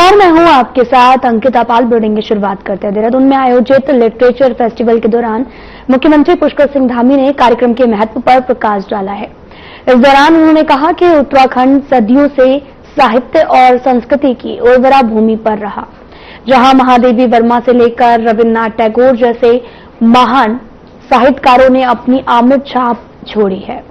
नमस्कार, मैं हूं आपके साथ अंकिता पाल। ब्रीडिंग की शुरुआत करते हैं। देहरादून में आयोजित लिटरेचर फेस्टिवल के दौरान मुख्यमंत्री पुष्कर सिंह धामी ने कार्यक्रम के महत्व पर प्रकाश डाला है। इस दौरान उन्होंने कहा कि उत्तराखंड सदियों से साहित्य और संस्कृति की उर्वरा भूमि पर रहा, जहां महादेवी वर्मा से लेकर रविन्द्रनाथ टैगोर जैसे महान साहित्यकारों ने अपनी अमिट छाप छोड़ी है।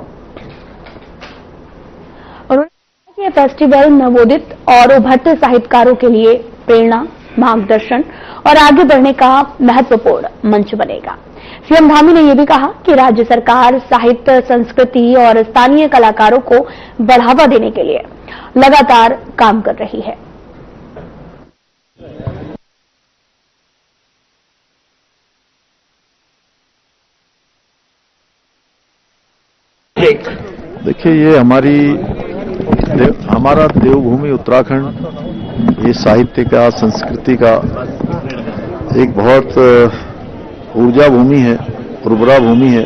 ये फेस्टिवल नवोदित और उभरते साहित्यकारों के लिए प्रेरणा, मार्गदर्शन और आगे बढ़ने का महत्वपूर्ण मंच बनेगा। सीएम धामी ने यह भी कहा कि राज्य सरकार साहित्य, संस्कृति और स्थानीय कलाकारों को बढ़ावा देने के लिए लगातार काम कर रही है। देखिए, ये हमारा देवभूमि उत्तराखंड ये साहित्य का, संस्कृति का एक बहुत ऊर्जा भूमि है, उर्वरा भूमि है।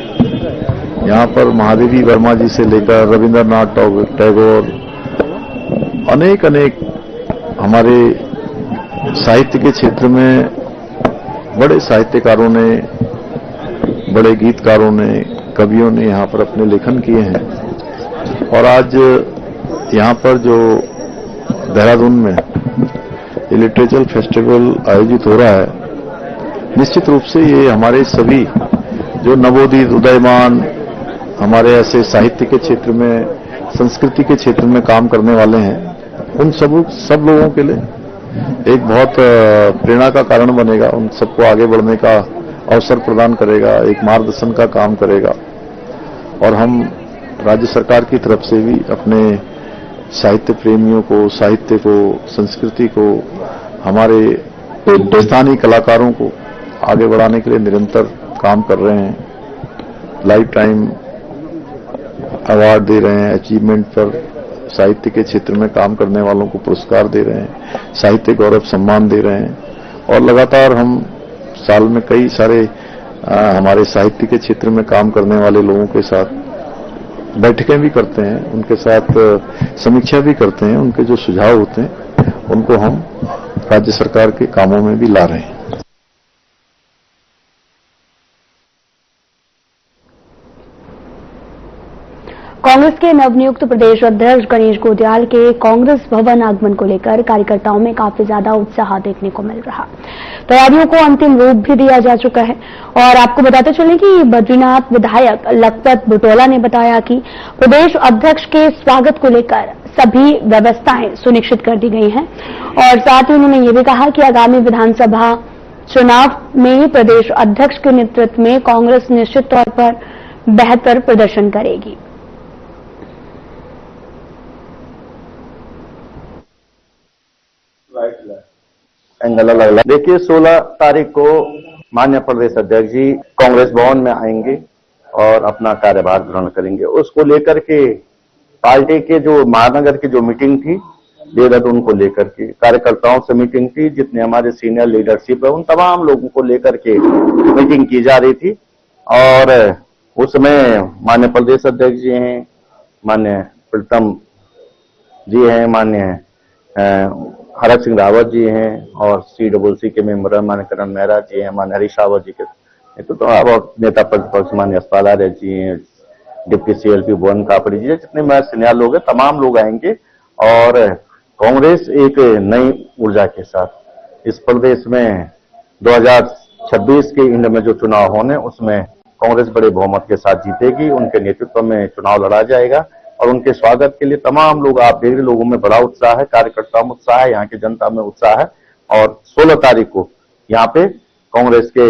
यहाँ पर महादेवी वर्मा जी से लेकर रविन्द्रनाथ टैगोर, अनेक हमारे साहित्य के क्षेत्र में बड़े साहित्यकारों ने, बड़े गीतकारों ने, कवियों ने यहाँ पर अपने लेखन किए हैं। और आज यहाँ पर जो देहरादून में ये लिटरेचर फेस्टिवल आयोजित हो रहा है, निश्चित रूप से ये हमारे सभी जो नवोदित, उदयमान, हमारे ऐसे साहित्य के क्षेत्र में, संस्कृति के क्षेत्र में काम करने वाले हैं, उन सब लोगों के लिए एक बहुत प्रेरणा का कारण बनेगा। उन सबको आगे बढ़ने का अवसर प्रदान करेगा, एक मार्गदर्शन का काम करेगा। और हम राज्य सरकार की तरफ से भी अपने साहित्य प्रेमियों को, साहित्य को, संस्कृति को, हमारे स्थानीय कलाकारों को आगे बढ़ाने के लिए निरंतर काम कर रहे हैं। लाइफ टाइम अवार्ड दे रहे हैं, अचीवमेंट पर साहित्य के क्षेत्र में काम करने वालों को पुरस्कार दे रहे हैं, साहित्य गौरव सम्मान दे रहे हैं। और लगातार हम साल में कई सारे हमारे साहित्य के क्षेत्र में काम करने वाले लोगों के साथ बैठकें भी करते हैं, उनके साथ समीक्षा भी करते हैं। उनके जो सुझाव होते हैं उनको हम राज्य सरकार के कामों में भी ला रहे हैं। कांग्रेस के नवनियुक्त प्रदेश अध्यक्ष गणेश गोंदियाल के कांग्रेस भवन आगमन को लेकर कार्यकर्ताओं में काफी ज्यादा उत्साह देखने को मिल रहा। तैयारियों को अंतिम रूप भी दिया जा चुका है। और आपको बताते चलें कि बद्रीनाथ विधायक लखपत बुटोला ने बताया कि प्रदेश अध्यक्ष के स्वागत को लेकर सभी व्यवस्थाएं सुनिश्चित कर दी गई हैं। और साथ ही उन्होंने ये भी कहा कि आगामी विधानसभा चुनाव में प्रदेश अध्यक्ष के नेतृत्व में कांग्रेस निश्चित तौर पर बेहतर प्रदर्शन करेगी। देखिए, 16 तारीख को माननीय प्रदेश अध्यक्ष जी कांग्रेस भवन में आएंगे और अपना कार्यभार ग्रहण करेंगे। उसको लेकर के पार्टी के जो महानगर की जो मीटिंग थी देहरादून को लेकर के, कार्यकर्ताओं से मीटिंग थी, जितने हमारे सीनियर लीडरशिप है उन तमाम लोगों को लेकर के मीटिंग की जा रही थी। और उसमें माननीय प्रदेश अध्यक्ष जी हैं, माननीय प्रीतम जी हैं, माननीय हरक सिंह रावत जी हैं, और CCC के मेंबर माननीय करण मेहरा जी हैं, माननीय हरीश रावत जी के तो अब नेता प्रतिपक्ष माननीय यशपाल आर्य जी हैं, डिप्टी CLP भुवन कापड़ी जी, जितने मेरे सीनियर लोग हैं तमाम लोग आएंगे। और कांग्रेस एक नई ऊर्जा के साथ इस प्रदेश में 2026 के इंड में जो चुनाव होने, उसमें कांग्रेस बड़े बहुमत के साथ जीतेगी। उनके नेतृत्व में चुनाव लड़ा जाएगा और उनके स्वागत के लिए तमाम लोग, आप देख रहे, लोगों में बड़ा उत्साह है, कार्यकर्ताओं में उत्साह है, यहाँ की जनता में उत्साह है। और 16 तारीख को यहाँ पे कांग्रेस के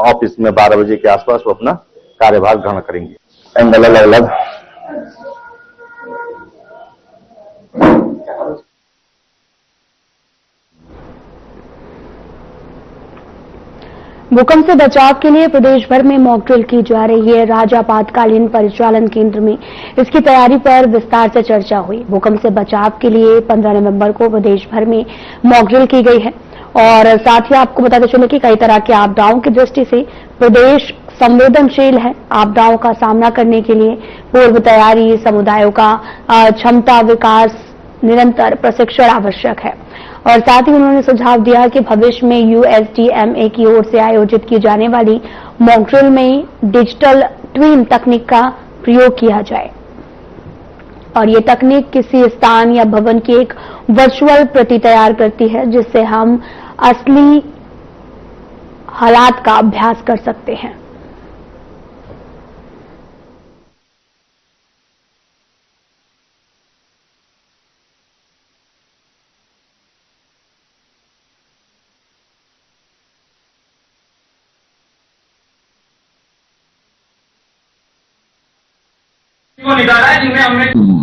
ऑफिस में 12 बजे के आसपास वो अपना कार्यभार ग्रहण करेंगे। अलग भूकंप से बचाव के लिए प्रदेश भर में मॉक ड्रिल की जा रही है। राज्य आपातकालीन परिचालन केंद्र में इसकी तैयारी पर विस्तार से चर्चा हुई। भूकंप से बचाव के लिए 15 नवंबर को प्रदेश भर में मॉक ड्रिल की गई है। और साथ ही आपको बताते चले कि कई तरह के आपदाओं की दृष्टि से प्रदेश संवेदनशील है। आपदाओं का सामना करने के लिए पूर्व तैयारी, समुदायों का क्षमता विकास, निरंतर प्रशिक्षण आवश्यक है। और साथ ही उन्होंने सुझाव दिया कि भविष्य में USDMA की ओर से आयोजित की जाने वाली मॉक ड्रिल में डिजिटल ट्विन तकनीक का प्रयोग किया जाए और ये तकनीक किसी स्थान या भवन की एक वर्चुअल प्रति तैयार करती है जिससे हम असली हालात का अभ्यास कर सकते हैं।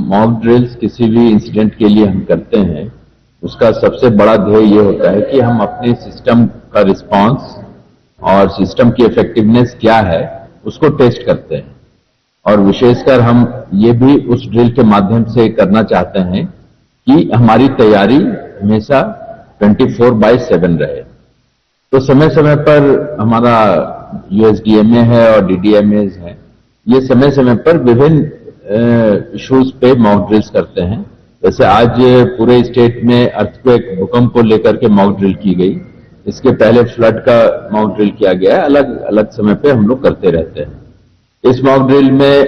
मॉक ड्रिल्स किसी भी इंसिडेंट के लिए हम करते हैं, उसका सबसे बड़ा ध्येय ये होता है कि हम अपने सिस्टम का रिस्पांस और सिस्टम की इफेक्टिवनेस क्या है उसको टेस्ट करते हैं। और विशेषकर हम ये भी उस ड्रिल के माध्यम से करना चाहते हैं कि हमारी तैयारी हमेशा 24/7 रहे। तो समय समय पर हमारा USDMA है और DDMAs है, ये समय समय पर विभिन्न इश्यूज पे मॉक ड्रिल्स करते हैं। जैसे आज पूरे स्टेट में अर्थक्वेक भूकंप को लेकर के मॉक ड्रिल की गई, इसके पहले फ्लड का मॉक ड्रिल किया गया है। अलग अलग समय पे हम लोग करते रहते हैं। इस मॉक ड्रिल में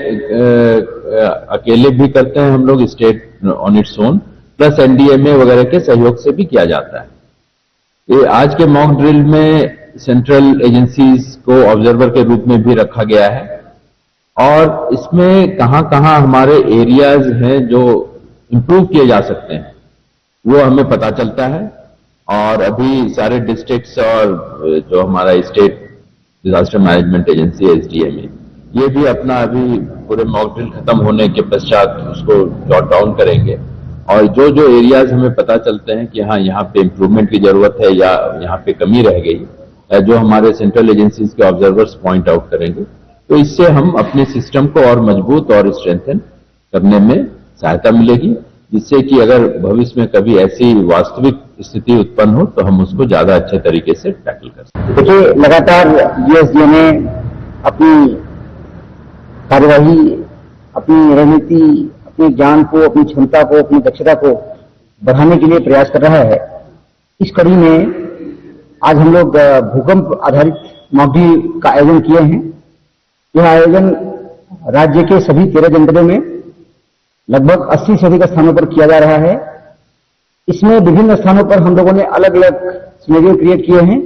अकेले भी करते हैं हम लोग, state on its own, plus NDMA वगैरह के सहयोग से भी किया जाता है। ये आज के मॉक ड्रिल में सेंट्रल एजेंसीज को ऑब्जर्वर के रूप में भी रखा गया है और इसमें कहां कहां हमारे एरियाज हैं जो इंप्रूव किए जा सकते हैं वो हमें पता चलता है। और अभी सारे डिस्ट्रिक्ट्स और जो हमारा state disaster management agency SDMA, ये भी अपना अभी पूरे मॉक ड्रिल खत्म होने के पश्चात उसको जॉट डाउन करेंगे और जो जो एरियाज हमें पता चलते हैं कि हाँ यहाँ पे इम्प्रूवमेंट की जरूरत है या यहाँ पे कमी रह गई, जो हमारे सेंट्रल एजेंसीज के ऑब्जर्वर्स पॉइंट आउट करेंगे, तो इससे हम अपने सिस्टम को और मजबूत और स्ट्रेंथन करने में सहायता मिलेगी, जिससे कि अगर भविष्य में कभी ऐसी वास्तविक स्थिति उत्पन्न हो तो हम उसको ज्यादा अच्छे तरीके से टैकल कर सकें। देखिए, लगातार USDMA अपनी कार्यवाही, अपनी रणनीति, अपने ज्ञान को, अपनी क्षमता को, अपनी दक्षता को बढ़ाने के लिए प्रयास कर रहा है। इस कड़ी में आज हम लोग भूकंप आधारित मॉक ड्रिल का आयोजन किए हैं। यह आयोजन राज्य के सभी 13 जनपदों में लगभग 80 से अधिक स्थानों पर किया जा रहा है। इसमें विभिन्न स्थानों पर हम लोगों ने अलग अलग सिनेरियो क्रिएट किए हैं।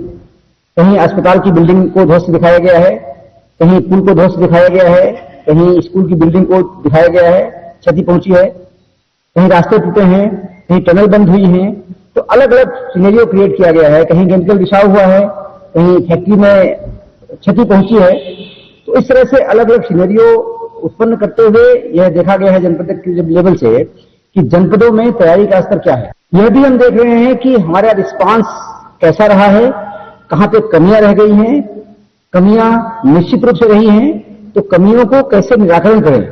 कहीं अस्पताल की बिल्डिंग को ध्वस्त दिखाया गया है, कहीं पुल को ध्वस्त दिखाया गया है, कहीं स्कूल की बिल्डिंग को दिखाया गया है, क्षति पहुंची है, कहीं रास्ते टूटे हैं, कहीं टनल बंद हुई है। तो अलग अलग सिनेरियो क्रिएट किया गया है। कहीं केमिकल रिसाव हुआ है, कहीं फैक्ट्री में क्षति पहुंची है। तो इस तरह से अलग अलग सिनेरियो उत्पन्न करते हुए यह देखा गया है जनपद के लेवल से कि जनपदों में तैयारी का स्तर क्या है। यह भी हम देख रहे हैं कि हमारा रिस्पांस कैसा रहा है, कहां पे कमियां रह गई हैं। कमियां निश्चित रूप से रही हैं, तो कमियों को कैसे निराकरण करें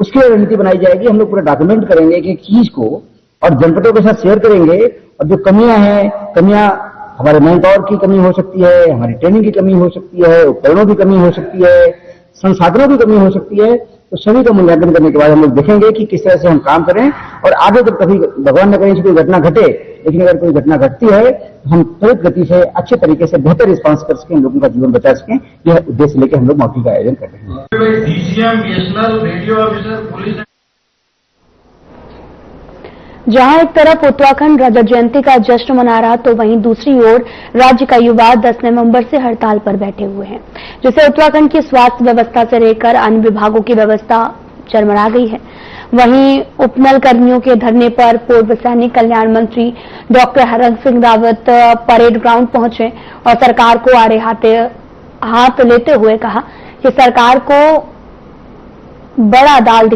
उसकी रणनीति बनाई जाएगी। हम लोग पूरा डॉक्यूमेंट करेंगे कि चीज को और जनपदों के साथ शेयर करेंगे। और जो कमियां हैं, कमियां हमारे मैन पावर की कमी हो सकती है, हमारी ट्रेनिंग की कमी हो सकती है, उपकरणों की कमी हो सकती है, संसाधनों की कमी हो सकती है। तो सभी का मूल्यांकन करने के बाद हम लोग देखेंगे कि किस तरह से हम काम करें और आगे जब कभी भगवान न करे कोई घटना घटे, लेकिन अगर कोई घटना घटती है तो हम त्वरित गति से अच्छे तरीके से बेहतर रिस्पांस कर सकें, लोगों का जीवन बचा सकें। यह उद्देश्य लेकर हम लोग मॉक ड्रिल का आयोजन कर रहे हैं। DCM, BSNL, radio officer, police. जहां एक तरफ उत्तराखंड रजत जयंती का जश्न मना रहा तो वहीं दूसरी ओर राज्य का युवा 10 नवंबर से हड़ताल पर बैठे हुए हैं, जिससे उत्तराखंड की स्वास्थ्य व्यवस्था से लेकर अन्य विभागों की व्यवस्था चरमरा गई है। वहीं उपनल कर्मियों के धरने पर पूर्व सैनिक कल्याण मंत्री doctor Harak Singh Rawat parade ground पहुंचे और सरकार को आड़े हाथ लेते हुए कहा कि सरकार को बड़ा दिल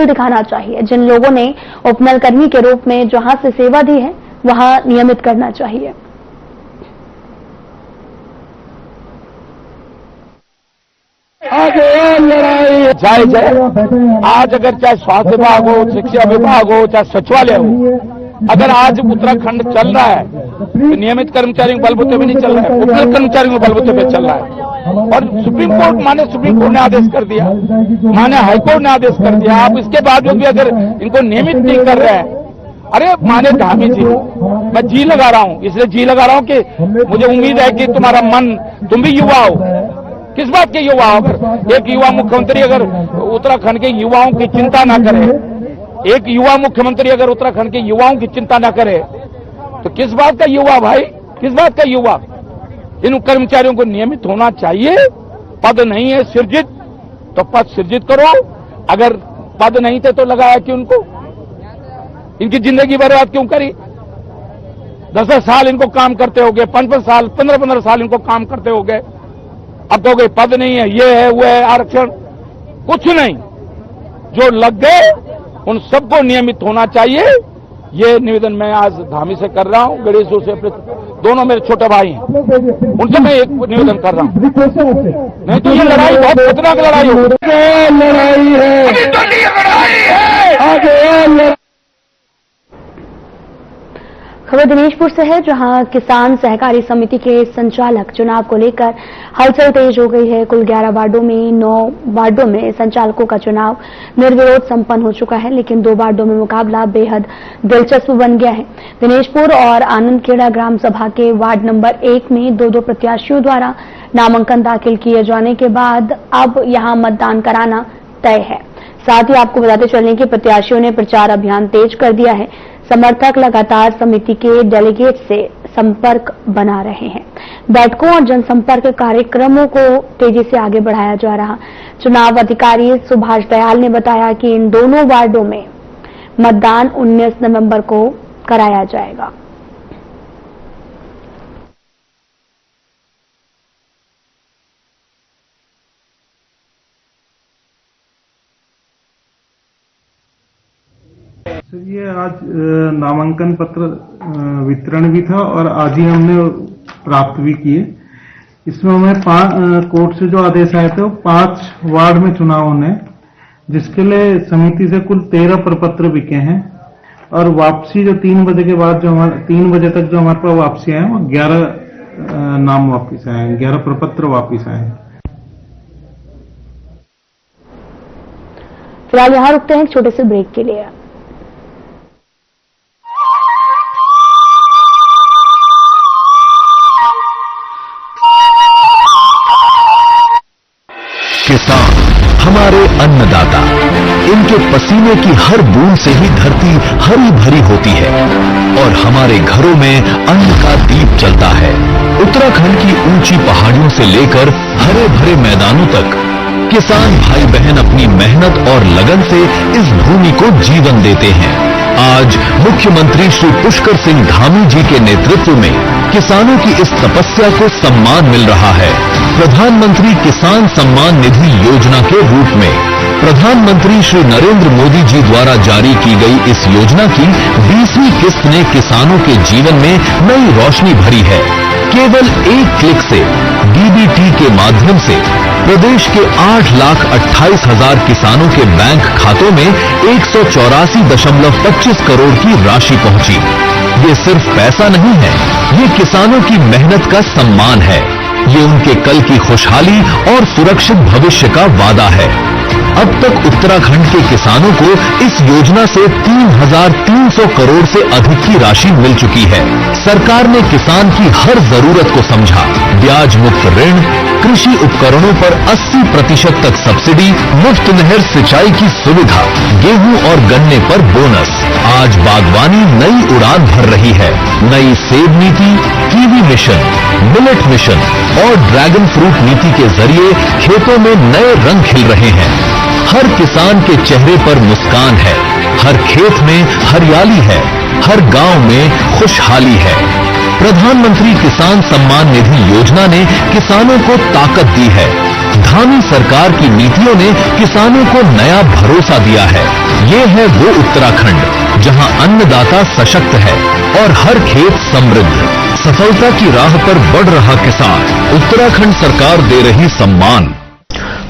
दिखाना चाहिए। जिन लोगों ने उपनल कर्मी के रूप में जहां से सेवा दी है वहां नियमित करना चाहिए। जायज है। आज अगर चाहे स्वास्थ्य विभाग हो, शिक्षा विभाग हो, चाहे सचिवालय हो, अगर आज उत्तराखंड चल रहा है तो नियमित कर्मचारियों के बलबूते पे नहीं चल रहा है, उपनल कर्मचारियों के बलबूते पे चल रहा है। और सुप्रीम कोर्ट ने आदेश कर दिया, माने हाईकोर्ट ने आदेश कर दिया। आप इसके बावजूद भी अगर इनको नियमित नहीं कर रहे हैं अरे माने धामी जी, मैं जी लगा रहा हूं, इसलिए जी लगा रहा हूं कि मुझे उम्मीद है कि तुम्हारा मन, तुम भी युवा हो। किस बात के युवा हो? अगर एक युवा मुख्यमंत्री अगर उत्तराखंड के युवाओं की चिंता ना करे, एक युवा मुख्यमंत्री अगर उत्तराखंड के युवाओं की चिंता ना करे, तो किस बात का युवा भाई, किस बात का युवा? इन कर्मचारियों को नियमित होना चाहिए। पद नहीं है सृजित तो पद सृजित करो, अगर पद नहीं थे तो लगाया क्यों उनको? इनकी जिंदगी बर्बाद क्यों करी? 10-10 साल इनको काम करते हो गए, 5-5 साल, 15-15 साल इनको काम करते हो गए। अब तो कोई पद नहीं है, ये है वो है, आरक्षण कुछ नहीं। जो लग गए उन सबको नियमित होना चाहिए। ये निवेदन मैं आज धामी से कर रहा हूं, गणेशपुर से, अपने दोनों मेरे छोटे भाई हैं, उनसे मैं एक निवेदन कर रहा हूं। नहीं तो ये लड़ाई बहुत खतरनाक लड़ाई हो, लड़ाई है। खबर दिनेशपुर से है, जहां किसान सहकारी समिति के संचालक चुनाव को लेकर हलचल तेज हो गई है। कुल 11 वार्डों में 9 वार्डों में संचालकों का चुनाव निर्विरोध संपन्न हो चुका है, लेकिन 2 वार्डों में मुकाबला बेहद दिलचस्प बन गया है। दिनेशपुर और आनंदखेड़ा ग्राम सभा के वार्ड नंबर 1 में 2-2 प्रत्याशियों द्वारा नामांकन दाखिल किए जाने के बाद अब यहां मतदान कराना तय है। साथ ही आपको बताते चलें कि प्रत्याशियों ने प्रचार अभियान तेज कर दिया है। समर्थक लगातार समिति के डेलीगेट से संपर्क बना रहे हैं। बैठकों और जनसंपर्क कार्यक्रमों को तेजी से आगे बढ़ाया जा रहा। चुनाव अधिकारी सुभाष दयाल ने बताया कि इन दोनों वार्डों में मतदान 19 नवंबर को कराया जाएगा। ये आज नामांकन पत्र वितरण भी था और आज ही हमने प्राप्त भी किए। इसमें हमें कोर्ट से जो आदेश आए थे वो 5 वार्ड में चुनाव होने, जिसके लिए समिति से कुल 13 प्रपत्र बिके हैं और वापसी जो 3 बजे के बाद जो 3 बजे तक जो हमारे पास वापसी आए वो 11 नाम वापिस आए हैं, 11 प्रपत्र वापिस आए हैं। फिलहाल यहां रुकते हैं एक छोटे से ब्रेक के लिए। किसान हमारे अन्नदाता, इनके पसीने की हर बूंद से ही धरती हरी भरी होती है और हमारे घरों में अन्न का दीप जलता है। उत्तराखंड की ऊंची पहाड़ियों से लेकर हरे भरे मैदानों तक किसान भाई बहन अपनी मेहनत और लगन से इस भूमि को जीवन देते हैं। आज मुख्यमंत्री श्री पुष्कर सिंह धामी जी के नेतृत्व में किसानों की इस तपस्या को सम्मान मिल रहा है। प्रधानमंत्री किसान सम्मान निधि योजना के रूप में प्रधानमंत्री श्री नरेंद्र मोदी जी द्वारा जारी की गई इस योजना की 20वीं किस्त ने किसानों के जीवन में नई रोशनी भरी है। केवल एक क्लिक से डीबीटी के माध्यम से प्रदेश के 8,28,000 किसानों के बैंक खातों में 184.25 करोड़ की राशि पहुंची। ये सिर्फ पैसा नहीं है, ये किसानों की मेहनत का सम्मान है। ये उनके कल की खुशहाली और सुरक्षित भविष्य का वादा है। अब तक उत्तराखंड के किसानों को इस योजना से 3,300 करोड़ से अधिक की राशि मिल चुकी है। सरकार ने किसान की हर जरूरत को समझा। ब्याज मुक्त ऋण, कृषि उपकरणों पर 80% तक सब्सिडी, मुफ्त नहर सिंचाई की सुविधा, गेहूं और गन्ने पर बोनस। आज बागवानी नई उड़ान भर रही है। नई सेब नीति, कीवी मिशन, मिलेट मिशन और ड्रैगन फ्रूट नीति के जरिए खेतों में नए रंग खिल रहे हैं। हर किसान के चेहरे पर मुस्कान है, हर खेत में हरियाली है, हर गांव में खुशहाली है। प्रधानमंत्री किसान सम्मान निधि योजना ने किसानों को ताकत दी है। धामी सरकार की नीतियों ने किसानों को नया भरोसा दिया है। ये है वो उत्तराखंड जहां अन्नदाता सशक्त है और हर खेत समृद्ध। सफलता की राह पर बढ़ रहा किसान, उत्तराखंड सरकार दे रही सम्मान।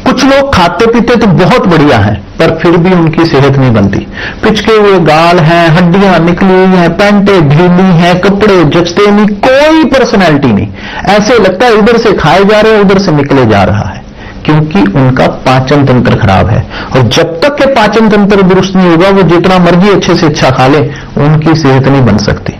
कुछ लोग खाते पीते तो बहुत बढ़िया हैं, पर फिर भी उनकी सेहत नहीं बनती। पिचके हुए गाल हैं, हड्डियां निकली हुई हैं, पैंटें ढीली हैं, कपड़े जचते नहीं, कोई पर्सनैलिटी नहीं। ऐसे लगता है इधर से खाए जा रहे हैं, उधर से निकले जा रहा है। क्योंकि उनका पाचन तंत्र खराब है। और जब तक के पाचन तंत्र दुरुस्त नहीं होगा, वो जितना मर्जी अच्छे से अच्छा खा ले, उनकी सेहत नहीं बन सकती।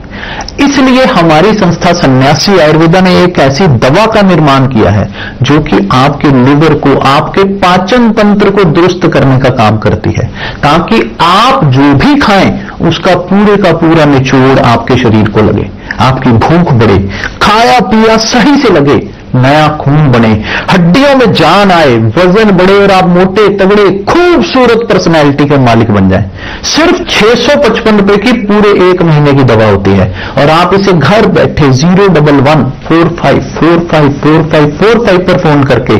इसलिए हमारी संस्था सन्यासी आयुर्वेदा ने एक ऐसी दवा का निर्माण किया है जो कि आपके लिवर को, आपके पाचन तंत्र को दुरुस्त करने का काम करती है, ताकि आप जो भी खाएं उसका पूरे का पूरा निचोड़ आपके शरीर को लगे, आपकी भूख बढ़े, खाया पिया सही से लगे, नया खून बने, हड्डियों में जान आए, वजन बढ़े और आप मोटे तगड़े खूबसूरत पर्सनैलिटी के मालिक बन जाएं। सिर्फ 655 रुपए की पूरे 1 महीने की दवा होती है और आप इसे घर बैठे 01145454545 पर फोन करके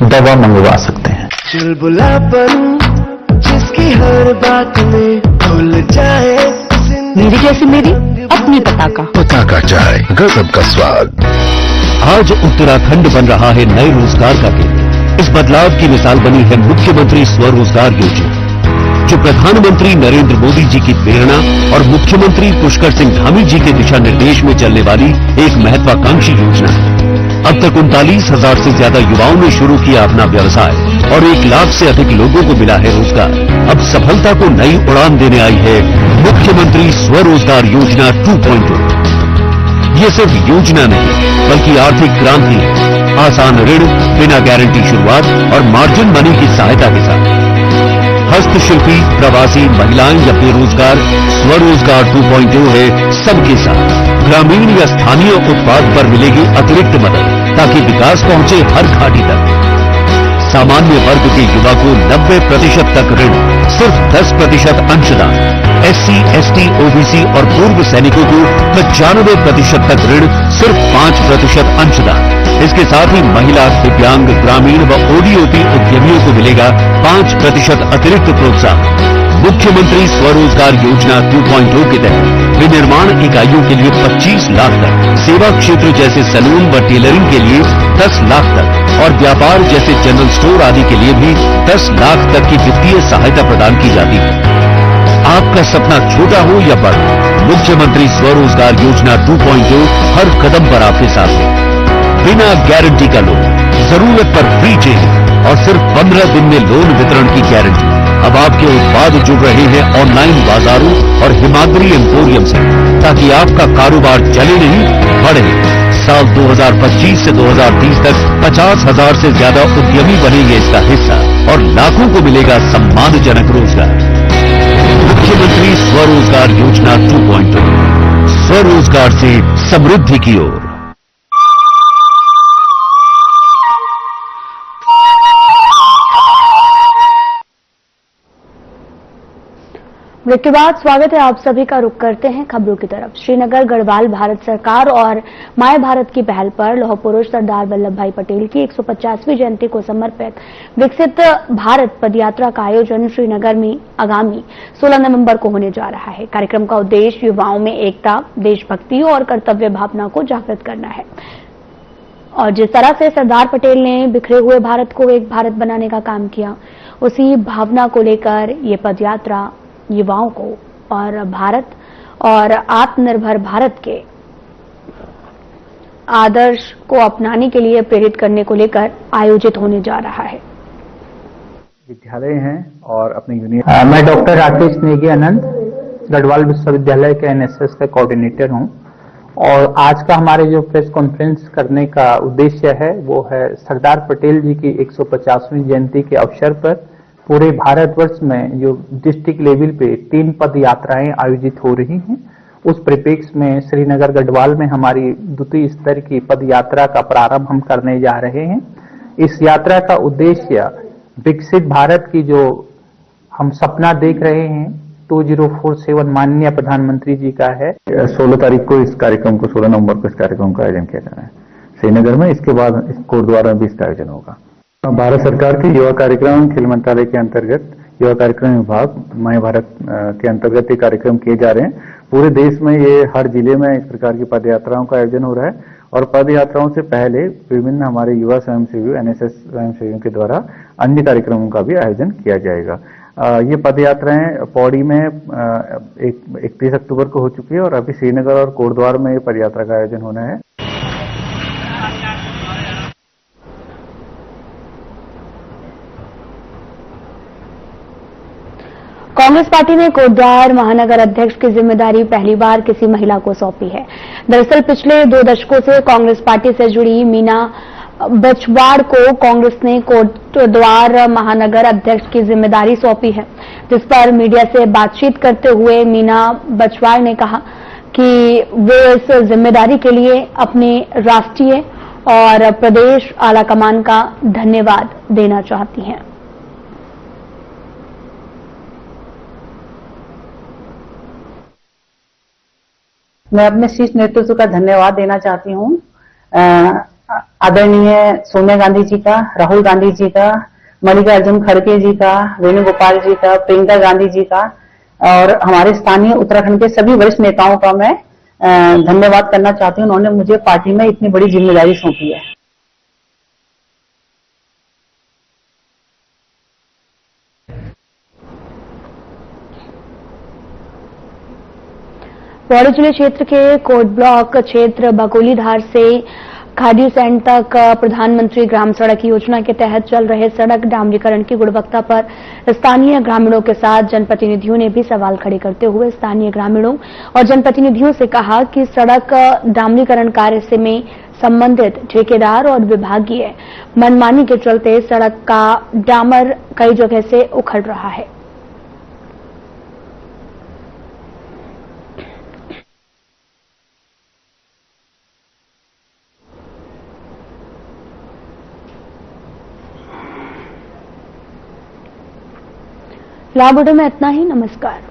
दवा मंगवा सकते हैं। चुलबुलापन जिसकी हर बात में भूल जाए, मेरी जैसी मेरी अपनी पताका चाय, गजब का स्वाद। आज उत्तराखंड बन रहा है नए रोजगार का केंद्र। इस बदलाव की मिसाल बनी है मुख्यमंत्री स्वरोजगार योजना, जो प्रधानमंत्री नरेंद्र मोदी जी की प्रेरणा और मुख्यमंत्री पुष्कर सिंह धामी जी के दिशा निर्देश में चलने वाली एक महत्वाकांक्षी योजना है। अब तक 39,000 से ज्यादा युवाओं ने शुरू किया अपना व्यवसाय और 1 लाख से अधिक लोगों को मिला है रोजगार। अब सफलता को नई उड़ान देने आई है मुख्यमंत्री स्वरोजगार योजना 2.0। ये सिर्फ योजना नहीं बल्कि आर्थिक क्रांति है। आसान ऋण, बिना गारंटी शुरुआत और मार्जिन मनी की सहायता के साथ हस्तशिल्पी, प्रवासी, महिलाएं या बेरोजगार, स्वरोजगार 2.0 है सबके साथ। ग्रामीण या स्थानीय उत्पाद पर मिलेगी अतिरिक्त मदद ताकि विकास पहुंचे हर घाटी तक। सामान्य वर्ग के युवा को 90% तक ऋण, सिर्फ 10% अंशदान। SC, ST, OBC और पूर्व सैनिकों को 95% तक ऋण, सिर्फ 5% अंशदान। इसके साथ ही महिला, दिव्यांग, ग्रामीण व ODOP उद्यमियों को मिलेगा 5% अतिरिक्त प्रोत्साहन। मुख्यमंत्री स्वरोजगार योजना 2.0 के तहत विनिर्माण इकाइयों के लिए 25 लाख तक, सेवा क्षेत्र जैसे सैलून व टेलरिंग के लिए 10 लाख तक और व्यापार जैसे जनरल स्टोर आदि के लिए भी 10 लाख तक की वित्तीय सहायता प्रदान की जाती है। आपका सपना छोटा हो या बड़ा, मुख्यमंत्री स्वरोजगार योजना 2.0 हर कदम पर आपके साथ है। बिना गारंटी का लोन, जरूरत पर फ्री चेक और सिर्फ 15 दिन में लोन वितरण की गारंटी। अब आपके उत्पाद जुड़ रहे हैं ऑनलाइन बाजारों और हिमाद्री एम्पोरियम से, ताकि आपका कारोबार चले नहीं, बढ़े। साल 2025 से 2030 तक 50,000 से ज्यादा उद्यमी बनेंगे इसका हिस्सा और लाखों को मिलेगा सम्मानजनक रोजगार। मुख्यमंत्री स्वरोजगार योजना 2.0, स्वरोजगार से समृद्धि की ओर। ब्रेक के बाद स्वागत है आप सभी का। रुख करते हैं खबरों की तरफ। श्रीनगर गढ़वाल भारत सरकार और माय भारत की पहल पर लौह पुरुष सरदार वल्लभ भाई पटेल की 150वीं जयंती को समर्पित विकसित भारत पदयात्रा का आयोजन श्रीनगर में आगामी 16 नवंबर को होने जा रहा है। कार्यक्रम का उद्देश्य युवाओं में एकता, देशभक्ति और कर्तव्य भावना को जागृत करना है। और जिस तरह से सरदार पटेल ने बिखरे हुए भारत को एक भारत बनाने का काम किया, उसी भावना को लेकर ये पदयात्रा युवाओं को और भारत और आत्मनिर्भर भारत के आदर्श को अपनाने के लिए प्रेरित करने को लेकर आयोजित होने जा रहा है। विद्यालय हैं और अपने यूनियन। मैं डॉक्टर राकेश नेगी आनंद, गढ़वाल विश्वविद्यालय के NSS का कोऑर्डिनेटर हूं और आज का हमारे जो प्रेस कॉन्फ्रेंस करने का उद्देश्य है वो है सरदार पटेल जी की 150वीं जयंती के अवसर पर पूरे भारतवर्ष में जो डिस्ट्रिक्ट लेवल पे 3 पद यात्राएं आयोजित हो रही हैं, उस परिप्रेक्ष्य में श्रीनगर गढ़वाल में हमारी द्वितीय स्तर की पद यात्रा का प्रारंभ हम करने जा रहे हैं। इस यात्रा का उद्देश्य विकसित भारत की जो हम सपना देख रहे हैं 2047 माननीय प्रधानमंत्री जी का है। 16 तारीख को इस कार्यक्रम को, 16 नवंबर को इस कार्यक्रम का आयोजन किया जाना है श्रीनगर में। इसके बाद कोटद्वारा में भी इसका आयोजन होगा। भारत सरकार के युवा कार्यक्रम खेल मंत्रालय के अंतर्गत युवा कार्यक्रम विभाग माय भारत के अंतर्गत ये कार्यक्रम किए जा रहे हैं। पूरे देश में ये हर जिले में इस प्रकार की पद यात्राओं का आयोजन हो रहा है और पद यात्राओं से पहले विभिन्न हमारे युवा स्वयंसेवी NSS स्वयंसेवियों के द्वारा अन्य कार्यक्रमों का भी आयोजन किया जाएगा। ये पद यात्राएं पौड़ी में 31 अक्टूबर को हो चुकी है और अभी श्रीनगर और कोटद्वार में ये पद यात्रा का आयोजन होना है। कांग्रेस पार्टी ने कोटद्वार महानगर अध्यक्ष की जिम्मेदारी पहली बार किसी महिला को सौंपी है। दरअसल पिछले 2 दशकों से कांग्रेस पार्टी से जुड़ी मीना बछवाड़ को कांग्रेस ने कोटद्वार महानगर अध्यक्ष की जिम्मेदारी सौंपी है, जिस पर मीडिया से बातचीत करते हुए मीना बछवाड़ ने कहा कि वे इस जिम्मेदारी के लिए अपने राष्ट्रीय और प्रदेश आलाकमान का धन्यवाद देना चाहती हैं। मैं अपने शीर्ष नेतृत्व का धन्यवाद देना चाहती हूँ, आदरणीय सोनिया गांधी जी का, राहुल गांधी जी का, मल्लिकार्जुन खड़गे जी का, वेणुगोपाल जी का, प्रियंका गांधी जी का और हमारे स्थानीय उत्तराखंड के सभी वरिष्ठ नेताओं का मैं धन्यवाद करना चाहती हूँ। उन्होंने मुझे पार्टी में इतनी बड़ी जिम्मेदारी सौंपी है। पौड़ी जिले क्षेत्र के कोट ब्लॉक क्षेत्र बकोलीधार से खाडीसैंड तक प्रधानमंत्री ग्राम सड़क योजना के तहत चल रहे सड़क डामरीकरण की गुणवत्ता पर स्थानीय ग्रामीणों के साथ जनप्रतिनिधियों ने भी सवाल खड़े करते हुए स्थानीय ग्रामीणों और जनप्रतिनिधियों से कहा कि सड़क डामरीकरण कार्य से में संबंधित ठेकेदार और विभागीय मनमानी के चलते सड़क का डामर कई जगह से उखड़ रहा है। फिलहाल वीडियो में इतना ही। नमस्कार।